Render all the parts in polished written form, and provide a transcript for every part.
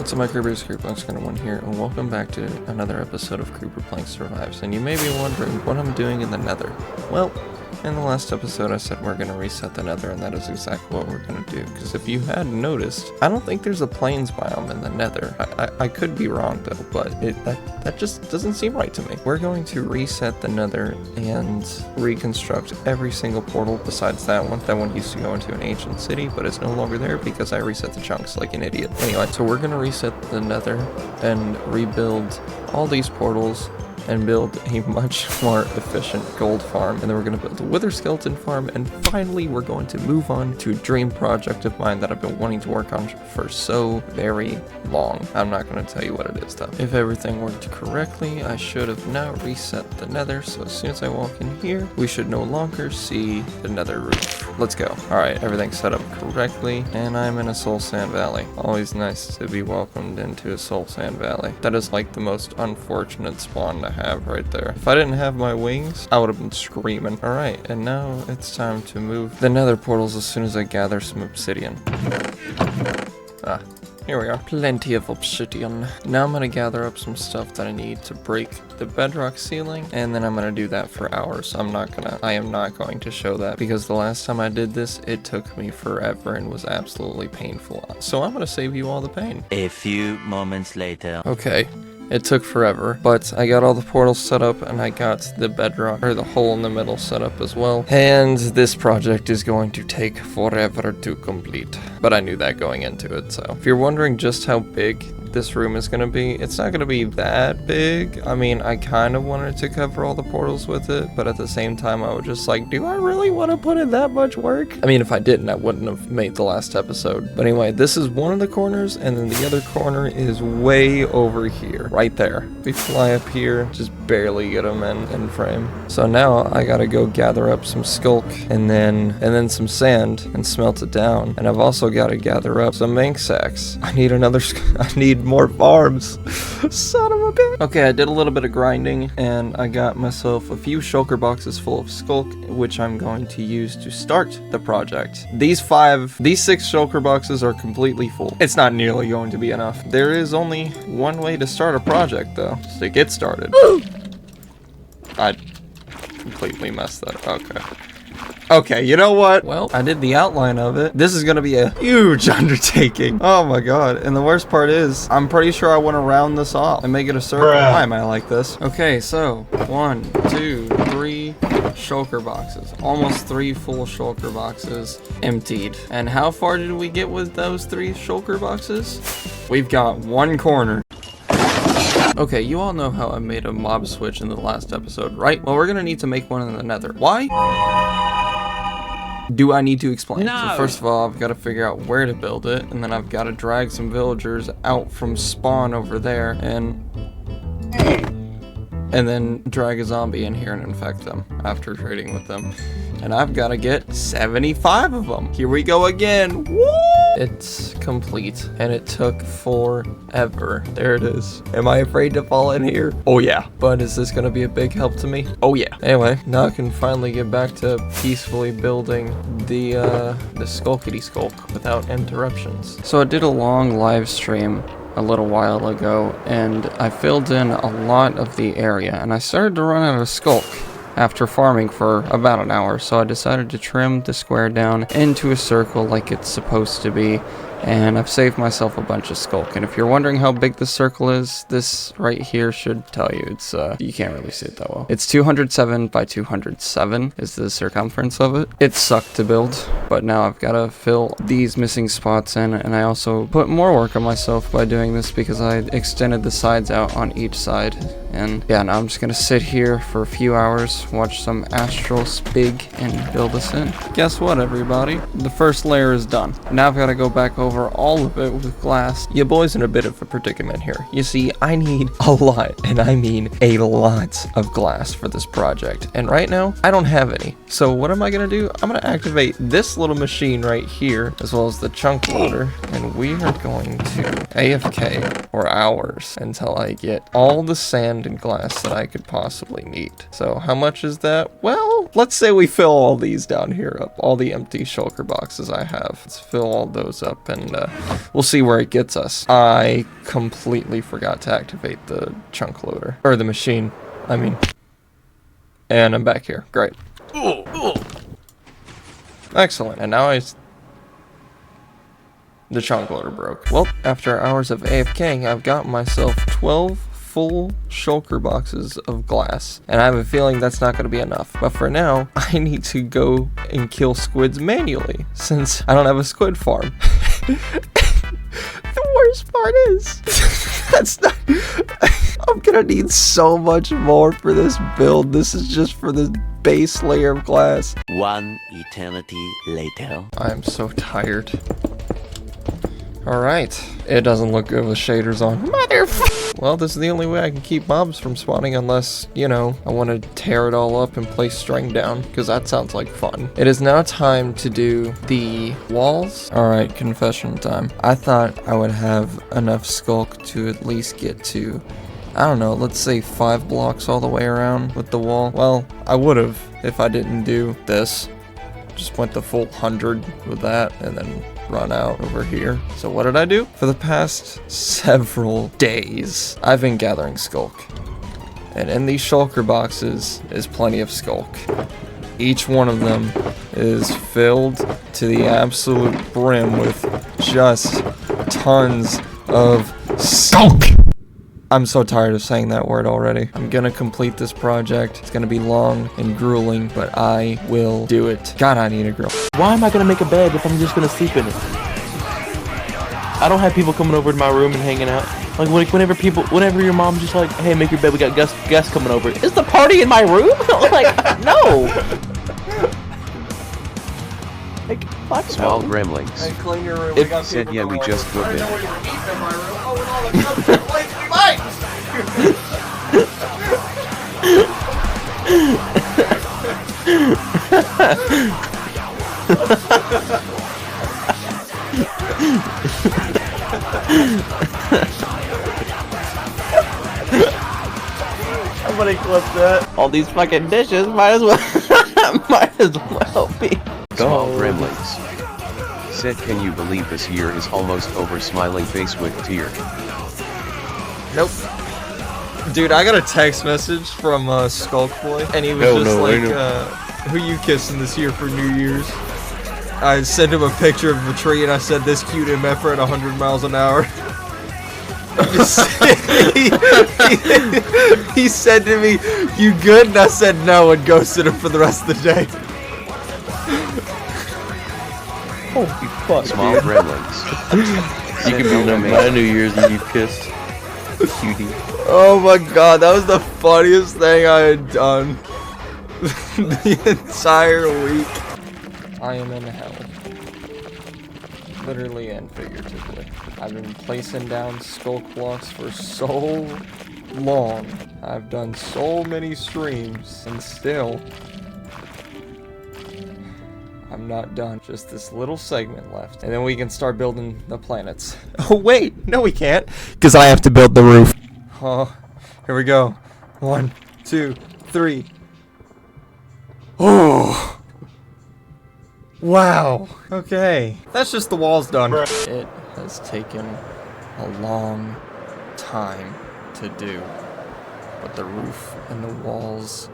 What's up, my creepers? Creeperplanks gonna one here, and welcome back to another episode of Creeperplanks Survives. And you may be wondering what I'm doing in the nether. Well, in the last episode I said we're gonna reset the nether, and that is exactly what we're gonna do. Because if you hadn't noticed, I don't think there's a plains biome in the nether. I could be wrong though, but that just doesn't seem right to me. We're going to reset the nether and reconstruct every single portal besides that one. That one used to go into an ancient city, but it's no longer there because I reset the chunks like an idiot. Anyway, so we're gonna reset the nether and rebuild all these portals and build a much more efficient gold farm, and then we're going to build a wither skeleton farm, and finally we're going to move on to a dream project of mine that I've been wanting to work on for so very long. I'm not going to tell you what it is though. If everything worked correctly, I should have now reset the nether, so as soon as I walk in here, we should no longer see the nether roof. Let's go. Alright, everything's set up correctly, and I'm in a soul sand valley. Always nice to be welcomed into a soul sand valley. That is like the most unfortunate spawn to have right there. If I didn't have my wings, I would have been screaming. Alright, and now it's time to move the nether portals as soon as I gather some obsidian. Here we are. Plenty of obsidian. Now I'm gonna gather up some stuff that I need to break the bedrock ceiling, and then I'm gonna do that for hours. I am not going to show that because the last time I did this, it took me forever and was absolutely painful. So I'm gonna save you all the pain. A few moments later. Okay. It took forever, but I got all the portals set up, and I got the bedrock, or the hole in the middle, set up as well. And this project is going to take forever to complete. But I knew that going into it, so. If you're wondering just how big this room is going to be, it's not going to be that big. I mean, I kind of wanted to cover all the portals with it, but at the same time, I was just like, do I really want to put in that much work? I mean, if I didn't, I wouldn't have made the last episode. But anyway, this is one of the corners, and then the other corner is way over here, right there. We fly up here, just barely get them in frame. So now I gotta go gather up some skulk and then some sand and smelt it down. And I've also got to gather up some mank sacks. I need more farms. Son of a bitch. Okay, I did a little bit of grinding, and I got myself a few shulker boxes full of skulk, which I'm going to use to start the project. These 6 shulker boxes are completely full. It's not nearly going to be enough. There is only one way to start a project though, to get started. I completely messed that up. Okay, you know what? Well, I did the outline of it. This is gonna be a huge undertaking. Oh my god. And the worst part is, I'm pretty sure I want to round this off and make it a circle. Why am I like this? Okay, so 1, 2, 3 shulker boxes. Almost 3 full shulker boxes emptied. And how far did we get with those 3 shulker boxes? We've got 1 corner. Okay, you all know how I made a mob switch in the last episode, right? Well, we're gonna need to make one in the nether. Why? Do I need to explain? No. So first of all, I've got to figure out where to build it, and then I've got to drag some villagers out from spawn over there, and then drag a zombie in here and infect them after trading with them. And I've got to get 75 of them. Here we go again. Woo! It's complete, and it took forever. There it is. Am I afraid to fall in here? Oh yeah. But is this gonna be a big help to me? Oh yeah. Anyway, now I can finally get back to peacefully building the skulkity skulk without interruptions. So I did a long live stream a little while ago, and I filled in a lot of the area, and I started to run out of skulk after farming for about an hour, so I decided to trim the square down into a circle like it's supposed to be, and I've saved myself a bunch of skulk. And if you're wondering how big the circle is, this right here should tell you. It's you can't really see it that well. It's 207 by 207 is the circumference of it. It sucked to build, but now I've got to fill these missing spots in, and I also put more work on myself by doing this because I extended the sides out on each side. And yeah, now I'm just gonna sit here for a few hours, watch some astral spig, and build this in. Guess what, everybody? The first layer is done. Now I've got to go back over all of it with glass. Your boy's in a bit of a predicament here. You see, I need a lot, and I mean a lot of glass for this project. And right now, I don't have any. So what am I gonna do? I'm gonna activate this little machine right here, as well as the chunk loader, and we are going to AFK for hours until I get all the sand abandoned glass that I could possibly need. So how much is that? Well, let's say we fill all these down here up, all the empty shulker boxes I have. Let's fill all those up and we'll see where it gets us. I completely forgot to activate the chunk loader, or the machine, I mean. And I'm back here, great. Excellent, and now the chunk loader broke. Well, after hours of AFKing, I've got myself 12 full shulker boxes of glass, and I have a feeling that's not going to be enough. But for now, I need to go and kill squids manually, since I don't have a squid farm. The worst part is, that's not... I'm gonna need so much more for this build. This is just for the base layer of glass. One eternity later. I am so tired. Alright. It doesn't look good with shaders on. Motherfucker! Well, this is the only way I can keep mobs from spawning unless, you know, I want to tear it all up and place string down, because that sounds like fun. It is now time to do the walls. Alright, confession time. I thought I would have enough skulk to at least get to, I don't know, let's say 5 blocks all the way around with the wall. Well, I would have if I didn't do this. Just went the full 100 with that and then run out over here. So what did I do? For the past several days, I've been gathering skulk. And in these shulker boxes is plenty of skulk. Each one of them is filled to the absolute brim with just tons of skulk. I'm so tired of saying that word already. I'm gonna complete this project. It's gonna be long and grueling, but I will do it. God, I need a girl. Why am I gonna make a bed if I'm just gonna sleep in it? I don't have people coming over to my room and hanging out. Like whenever your mom's just like, hey, make your bed, we got guests coming over. Is the party in my room? Like, no. Like, fuck Small no. gremlins. Hey, clean your room. If you said yeah, we just moved in. Somebody clip that. All these fucking dishes might as well be. Small gremlins. Said, can you believe this year is almost over? Smiling face with tear. Nope. Dude, I got a text message from Skulk Boy, and he was who you kissing this year for New Year's? I sent him a picture of a tree, and I said, this cute MF at 100 miles an hour. he said to me, you good? And I said no, and ghosted him for the rest of the day. Holy fuck, Small gremlins. You can be my New Year's and you kissed. Cutie. Oh my god, that was the funniest thing I had done the entire week. I am in hell. Literally and figuratively. I've been placing down skulk blocks for so long. I've done so many streams, and still, I'm not done. Just this little segment left. And then we can start building the planets. Oh wait, no we can't, because I have to build the roof. Oh, here we go. 1, 2, 3. Oh! Wow. Okay. That's just the walls done. It has taken a long time to do, but the roof and the walls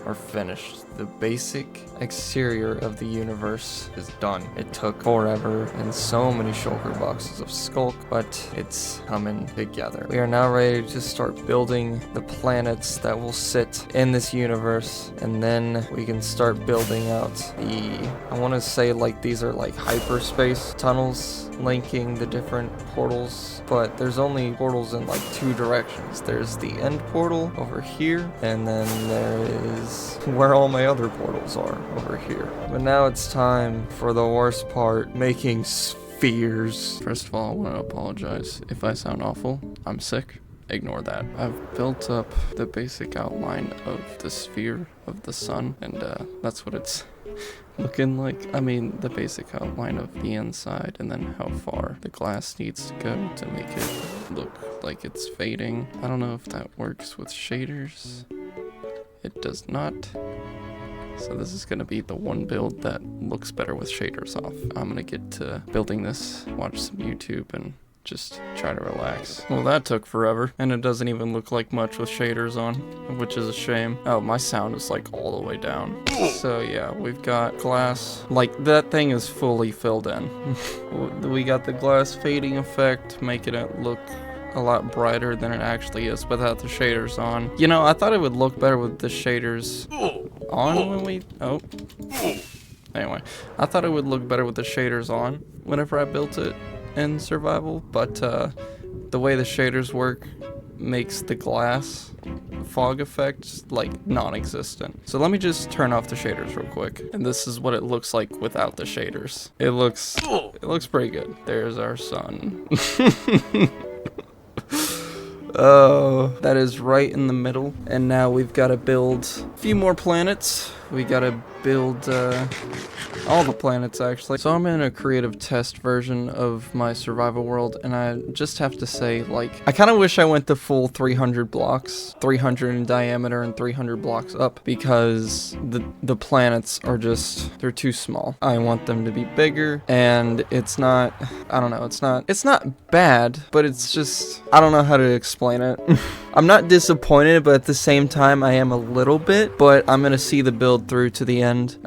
are finished. The basic exterior of the universe is done. It took forever and so many shulker boxes of skulk, but it's coming together. We are now ready to start building the planets that will sit in this universe, and then we can start building out I want to say like these are like hyperspace tunnels linking the different portals, but there's only portals in like 2 directions. There's the end portal over here, and then there is where all my other portals are over here. But now it's time for the worst part, making spheres. First of all, I want to apologize if I sound awful. I'm sick. Ignore that. I've built up the basic outline of the sphere of the sun, and that's what it's looking like. I mean, the basic outline of the inside, and then how far the glass needs to go to make it look like it's fading. I don't know if that works with shaders. It does not. So this is gonna be the one build that looks better with shaders off. I'm gonna get to building this, watch some YouTube, and just try to relax. Well, that took forever, and it doesn't even look like much with shaders on, which is a shame. Oh, my sound is like all the way down. So yeah, we've got glass. Like, that thing is fully filled in. We got the glass fading effect, making it look a lot brighter than it actually is without the shaders on. You know, I thought it would look better with the shaders on when we... Oh. Anyway, I thought it would look better with the shaders on whenever I built it in survival, but the way the shaders work makes the glass fog effect like non-existent. So let me just turn off the shaders real quick, and this is what it looks like without the shaders. It looks pretty good. There's our sun. Oh, that is right in the middle. And now we've got to build a few more planets. We got to build all the planets, actually. So I'm in a creative test version of my survival world, and I just have to say, like, I kind of wish I went the full 300 blocks, 300 in diameter and 300 blocks up, because the planets are just, they're too small. I want them to be bigger, and it's not, I don't know, it's not bad, but it's just, I don't know how to explain it. I'm not disappointed, but at the same time, I am a little bit, but I'm gonna see the build through to the end.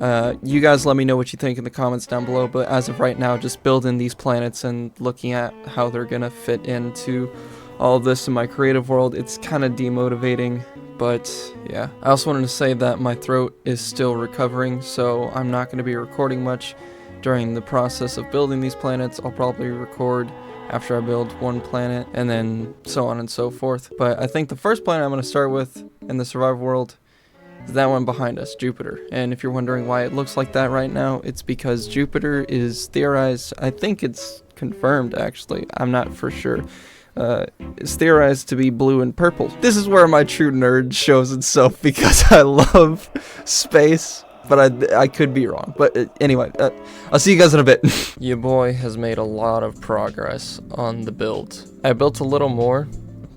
You guys let me know what you think in the comments down below, but as of right now, just building these planets and looking at how they're gonna fit into all of this in my creative world, it's kind of demotivating. But yeah, I also wanted to say that my throat is still recovering, so I'm not going to be recording much during the process of building these planets. I'll probably record after I build one planet, and then so on and so forth. But I think the first planet I'm going to start with in the survival world is that one behind us, Jupiter. And if you're wondering why it looks like that right now, it's because Jupiter is theorized, I think it's confirmed actually, I'm not for sure, is theorized to be blue and purple. This is where my true nerd shows itself, because I love space. But I could be wrong. But anyway, I'll see you guys in a bit. Your boy has made a lot of progress on the build. I built a little more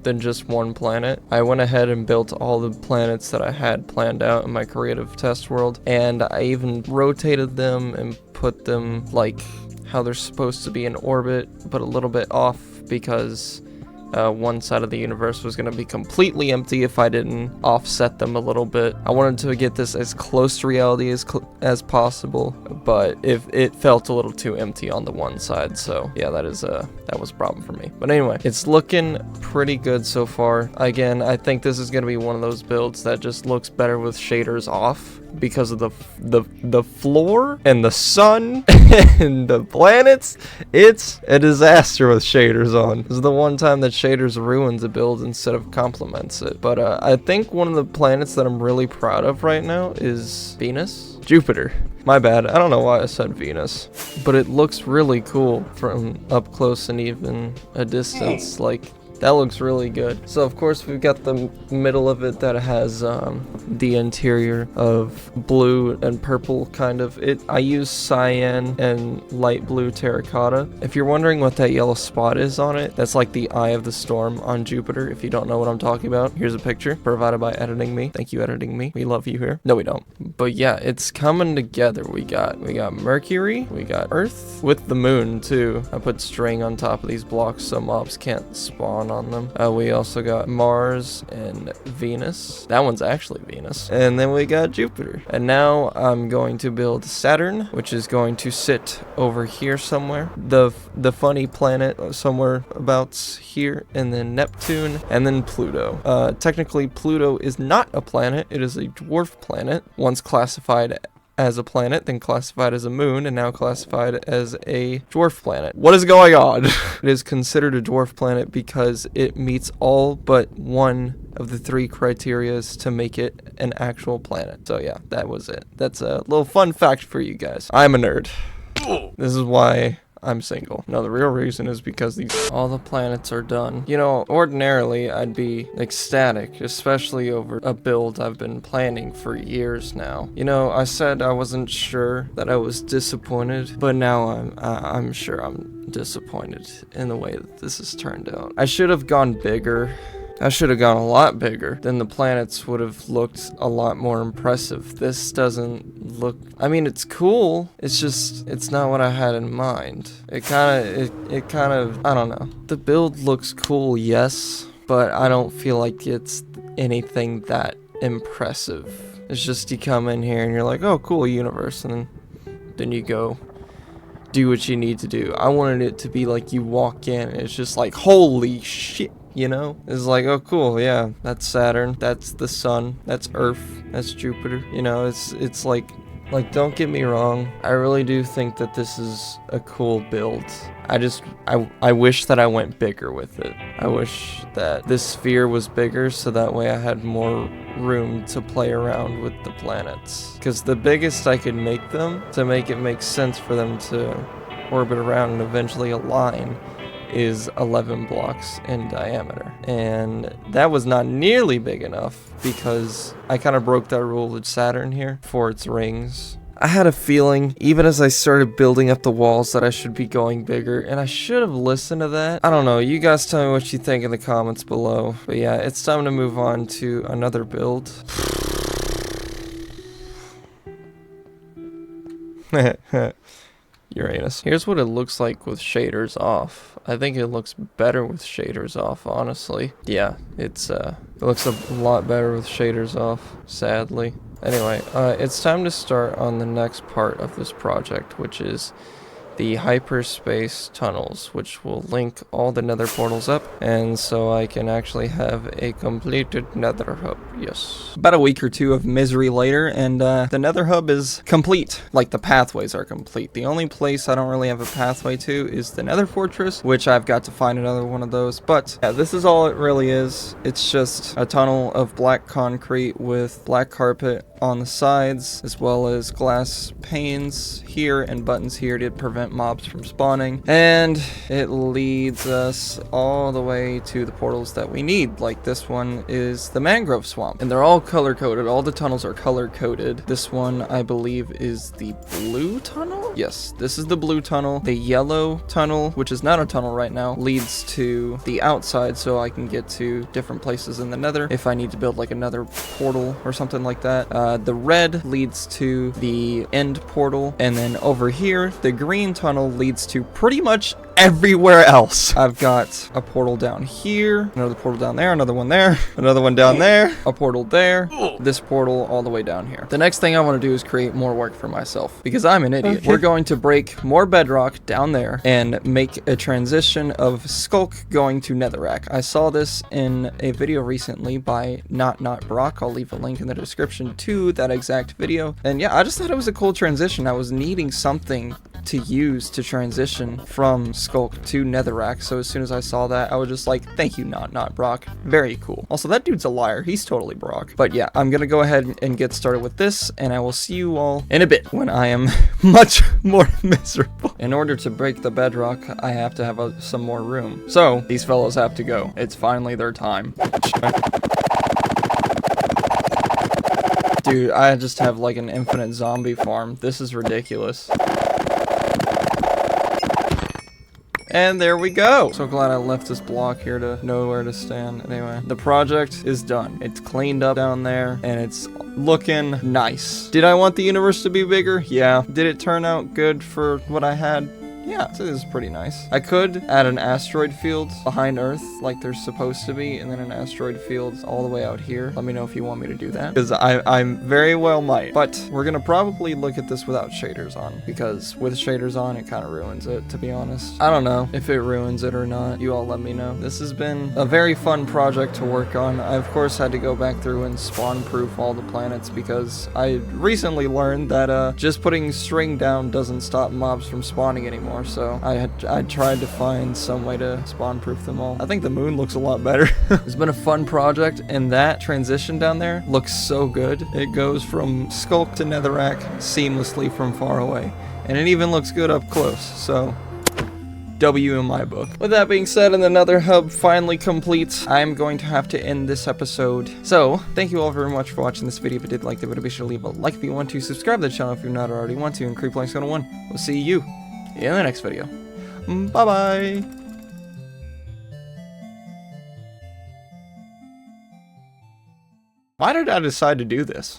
than just one planet. I went ahead and built all the planets that I had planned out in my creative test world. And I even rotated them and put them like how they're supposed to be in orbit, but a little bit off, because one side of the universe was going to be completely empty if I didn't offset them a little bit. I wanted to get this as close to reality as possible, but if it felt a little too empty on the one side, so yeah, that was a problem for me. But anyway, it's looking pretty good so far. Again, I think this is going to be one of those builds that just looks better with shaders off, because of the floor and the sun and the planets. It's a disaster with shaders on. This is the one time that shaders ruins a build instead of complements it. But I think one of the planets that I'm really proud of right now is Venus. Jupiter. My bad. I don't know why I said Venus. But it looks really cool from up close and even a distance. Like, that looks really good. So of course we've got the middle of it that has the interior of blue and purple kind of. I use cyan and light blue terracotta. If you're wondering what that yellow spot is on it, that's like the eye of the storm on Jupiter. If you don't know what I'm talking about, here's a picture provided by Editing Me. Thank you, Editing Me. We love you here. No, we don't. But yeah, it's coming together. We got Mercury, we got Earth with the moon too. I put string on top of these blocks so mobs can't spawn on them. We also got Mars and Venus. That one's actually Venus. And then we got Jupiter. And now I'm going to build Saturn, which is going to sit over here somewhere. The funny planet somewhere about here, and then Neptune, and then Pluto. Technically, Pluto is not a planet. It is a dwarf planet, once classified as a planet, then classified as a moon, and now classified as a dwarf planet. What is going on? It is considered a dwarf planet because it meets all but one of the 3 criterias to make it an actual planet. So yeah, that was it. That's a little fun fact for you guys. I'm a nerd. This is why I'm single. No, the real reason is because all the planets are done. You know, ordinarily I'd be ecstatic, especially over a build I've been planning for years now. You know, I said I wasn't sure that I was disappointed, but now I'm sure I'm disappointed in the way that this has turned out. I should have gone bigger. I should have gone a lot bigger. Then the planets would have looked a lot more impressive. This doesn't look... I mean, it's cool. It's just, it's not what I had in mind. It kind of, I don't know. The build looks cool, yes, but I don't feel like it's anything that impressive. It's just you come in here and you're like, oh, cool universe, and then you go do what you need to do. I wanted it to be like you walk in and it's just like, holy shit. You know, it's like, oh cool, yeah, that's Saturn, that's the sun, that's Earth, that's Jupiter. You know, it's like don't get me wrong, I really do think that this is a cool build. I wish that I went bigger with it. I wish that this sphere was bigger so that way I had more room to play around with the planets. Because the biggest I could make them, to make it make sense for them to orbit around and eventually align, is 11 blocks in diameter, and that was not nearly big enough because I kind of broke that rule with Saturn here for its rings. I had a feeling, even as I started building up the walls, that I should be going bigger, and I should have listened to that. I don't know, you guys tell me what you think in the comments below, but yeah, it's time to move on to another build. Uranus. Here's what it looks like with shaders off. I think it looks better with shaders off, honestly. Yeah, it looks a lot better with shaders off, sadly. Anyway, it's time to start on the next part of this project, which is the hyperspace tunnels, which will link all the nether portals up, and so I can actually have a completed nether hub. Yes. About a week or two of misery later, and the nether hub is complete. Like, the pathways are complete. The only place I don't really have a pathway to is the nether fortress, which I've got to find another one of those. But yeah, this is all it really is. It's just a tunnel of black concrete with black carpet on the sides, as well as glass panes here and buttons here to prevent mobs from spawning, and it leads us all the way to the portals that we need. Like, this one is the mangrove swamp, and they're all color coded. All the tunnels are color coded. This one, I believe, is the blue tunnel. Yes, this is the blue tunnel. The yellow tunnel, which is not a tunnel right now, leads to the outside, so I can get to different places in the nether if I need to build like another portal or something like that. The red leads to the end portal, and then over here, the green tunnel leads to pretty much everywhere else. I've got a portal down here, another portal down there, another one there, another one down there, a portal there, this portal all the way down here. The next thing I want to do is create more work for myself, because I'm an idiot. Okay. We're going to break more bedrock down there and make a transition of Skulk going to Netherrack. I saw this in a video recently by Not Brock. I'll leave a link in the description to that exact video. And yeah, I just thought it was a cool transition. I was needing something to use to transition from Skulk to Netherrack, so as soon as I saw that, I was just like, thank you, Not Brock. Very cool. Also, that dude's a liar. He's totally Brock. But yeah, I'm gonna go ahead and get started with this, and I will see you all in a bit when I am much more miserable. In order to break the bedrock, I have to have some more room. So, these fellows have to go. It's finally their time. Dude, I just have like an infinite zombie farm. This is ridiculous. And there we go. So glad I left this block here to know where to stand. Anyway, the project is done. It's cleaned up down there, and it's looking nice. Did I want the universe to be bigger? Yeah. Did it turn out good for what I had? Yeah, so this is pretty nice. I could add an asteroid field behind Earth like there's supposed to be, and then an asteroid field all the way out here. Let me know if you want me to do that, because I very well might. But we're gonna probably look at this without shaders on, because with shaders on, it kind of ruins it, to be honest. I don't know if it ruins it or not. You all let me know. This has been a very fun project to work on. I, of course, had to go back through and spawn-proof all the planets, because I recently learned that just putting string down doesn't stop mobs from spawning anymore. So I tried to find some way to spawn-proof them all. I think the moon looks a lot better. It's been a fun project, and that transition down there looks so good. It goes from Skulk to Netherrack seamlessly from far away, and it even looks good up close. So W in my book. With that being said, and the nether hub finally complete, I'm going to have to end this episode. So, thank you all very much for watching this video. If you did like the video, be sure to leave a like if you want to, subscribe to the channel if you're not already want to, and Creeperplanks 101. We'll see you in the next video. Bye-bye! Why did I decide to do this?